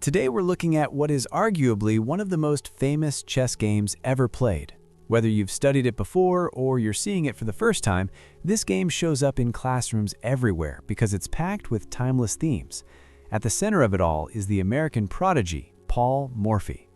Today we're looking at what is arguably one of the most famous chess games ever played. Whether you've studied it before or you're seeing it for the first time, this game shows up in classrooms everywhere because it's packed with timeless themes. At the center of it all is the American prodigy, Paul Morphy.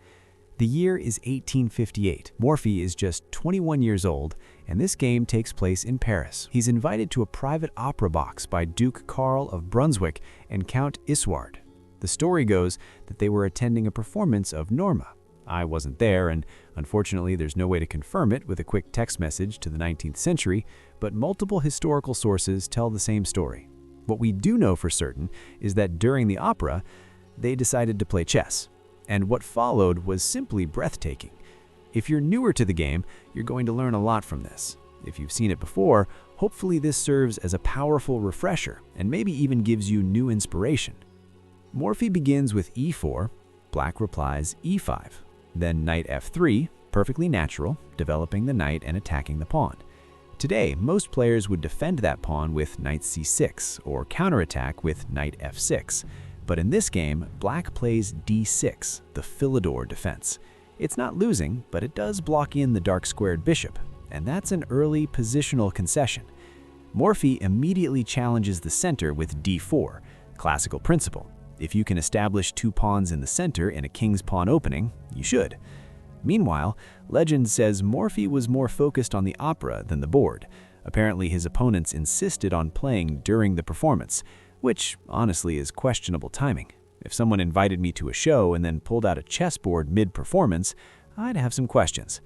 The year is 1858. Morphy is just 21 years old, and this game takes place in Paris. He's invited to a private opera box by Duke Karl of Brunswick and Count Isouard. The story goes that they were attending a performance of Norma. I wasn't there, and unfortunately there's no way to confirm it with a quick text message to the 19th century, but multiple historical sources tell the same story. What we do know for certain is that during the opera, they decided to play chess, and what followed was simply breathtaking. If you're newer to the game, you're going to learn a lot from this. If you've seen it before, hopefully this serves as a powerful refresher and maybe even gives you new inspiration. Morphy begins with e4, black replies e5, then knight f3, perfectly natural, developing the knight and attacking the pawn. Today, most players would defend that pawn with knight c6 or counterattack with knight f6. But in this game, black plays d6, the Philidor defense. It's not losing, but it does block in the dark squared bishop, and that's an early positional concession. Morphy immediately challenges the center with d4, classical principle. If you can establish two pawns in the center in a king's pawn opening, you should. Meanwhile, legend says Morphy was more focused on the opera than the board. Apparently his opponents insisted on playing during the performance, which honestly is questionable timing. If someone invited me to a show and then pulled out a chessboard mid-performance, I'd have some questions.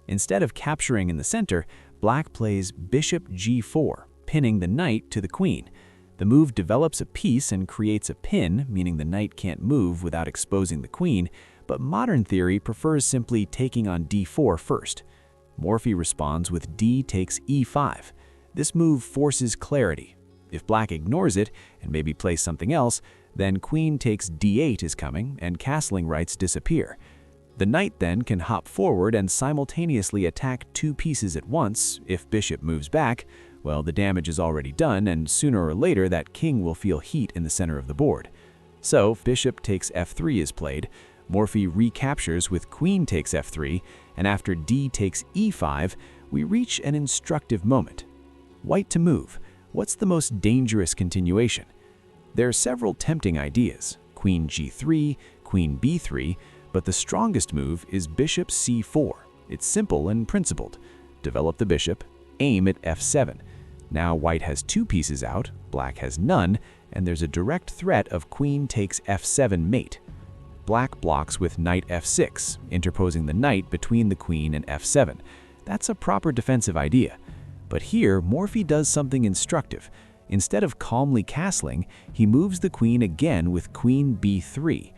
Instead of capturing in the center, black plays bishop g4, pinning the knight to the queen. The move develops a piece and creates a pin, meaning the knight can't move without exposing the queen, but modern theory prefers simply taking on d4 first. Morphy responds with d takes e5. This move forces clarity. If black ignores it and maybe plays something else, then queen takes d8 is coming and castling rights disappear. The knight then can hop forward and simultaneously attack two pieces at once. If bishop moves back, well, the damage is already done, and sooner or later that king will feel heat in the center of the board. So if bishop takes f3 is played, Morphy recaptures with queen takes f3, and after d takes e5, we reach an instructive moment. White to move. What's the most dangerous continuation? There are several tempting ideas, queen g3, queen b3, but the strongest move is bishop c4. It's simple and principled. Develop the bishop, aim at f7. Now white has two pieces out, black has none, and there's a direct threat of queen takes f7 mate. Black blocks with knight f6, interposing the knight between the queen and f7. That's a proper defensive idea. But here, Morphy does something instructive. Instead of calmly castling, he moves the queen again with queen b3.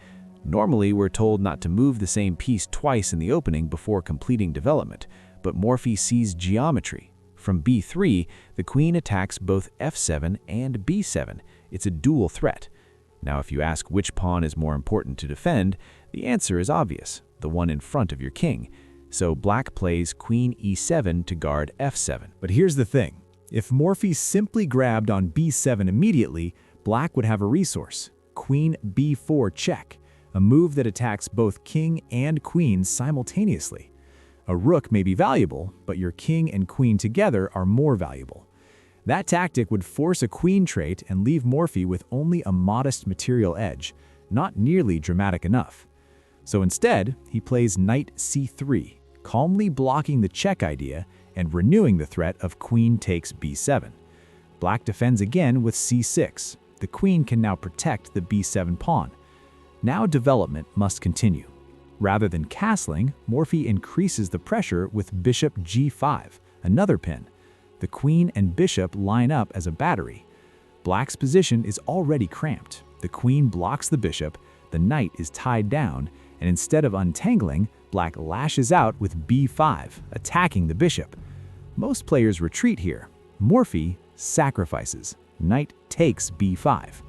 Normally, we're told not to move the same piece twice in the opening before completing development, but Morphy sees geometry. From b3, the queen attacks both f7 and b7. It's a dual threat. Now, if you ask which pawn is more important to defend, the answer is obvious, the one in front of your king. So black plays queen e7 to guard f7. But here's the thing. If Morphy simply grabbed on b7 immediately, black would have a resource, queen b4 check, a move that attacks both king and queen simultaneously. A rook may be valuable, but your king and queen together are more valuable. That tactic would force a queen trait and leave Morphy with only a modest material edge, not nearly dramatic enough. So instead, he plays knight c3, calmly blocking the check idea and renewing the threat of queen takes b7. Black defends again with c6. The queen can now protect the b7 pawn. Now development must continue. Rather than castling, Morphy increases the pressure with bishop g5, another pin. The queen and bishop line up as a battery. Black's position is already cramped. The queen blocks the bishop, the knight is tied down, and instead of untangling, black lashes out with b5, attacking the bishop. Most players retreat here. Morphy sacrifices. Knight takes b5.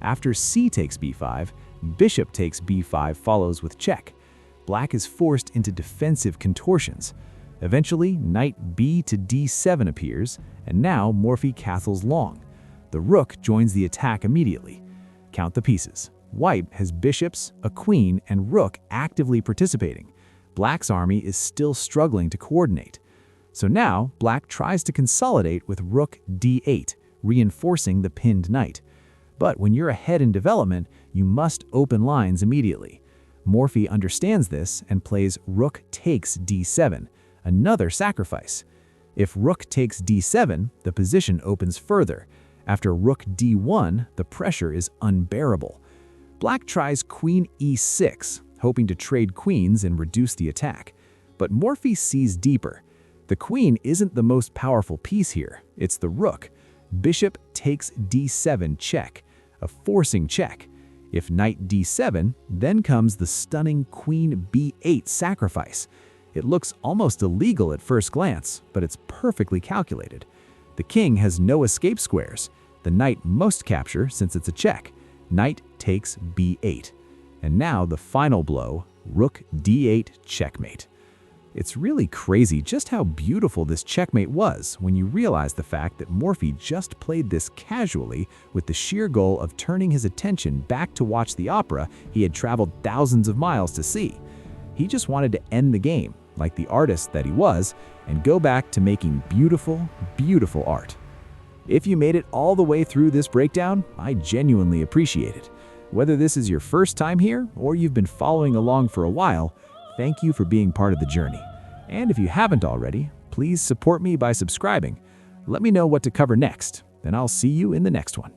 After c takes b5, bishop takes b5 follows with check. Black is forced into defensive contortions. Eventually, knight b to d7 appears, and now Morphy castles long. The rook joins the attack immediately. Count the pieces. White has bishops, a queen, and rook actively participating. Black's army is still struggling to coordinate. So now, Black tries to consolidate with rook d8, reinforcing the pinned knight. But when you're ahead in development, you must open lines immediately. Morphy understands this and plays rook takes d7, another sacrifice. If rook takes d7, the position opens further. After rook d1, the pressure is unbearable. Black tries queen e6, hoping to trade queens and reduce the attack. But Morphy sees deeper. The queen isn't the most powerful piece here, it's the rook. Bishop takes d7 check, a forcing check. If knight d7, then comes the stunning queen b8 sacrifice. It looks almost illegal at first glance, but it's perfectly calculated. The king has no escape squares. The knight must capture since it's a check. Knight takes b8. And now the final blow, rook d8 checkmate. It's really crazy just how beautiful this checkmate was when you realize the fact that Morphy just played this casually with the sheer goal of turning his attention back to watch the opera he had traveled thousands of miles to see. He just wanted to end the game, like the artist that he was, and go back to making beautiful, beautiful art. If you made it all the way through this breakdown, I genuinely appreciate it. Whether this is your first time here or you've been following along for a while, thank you for being part of the journey. And if you haven't already, please support me by subscribing. Let me know what to cover next, and I'll see you in the next one.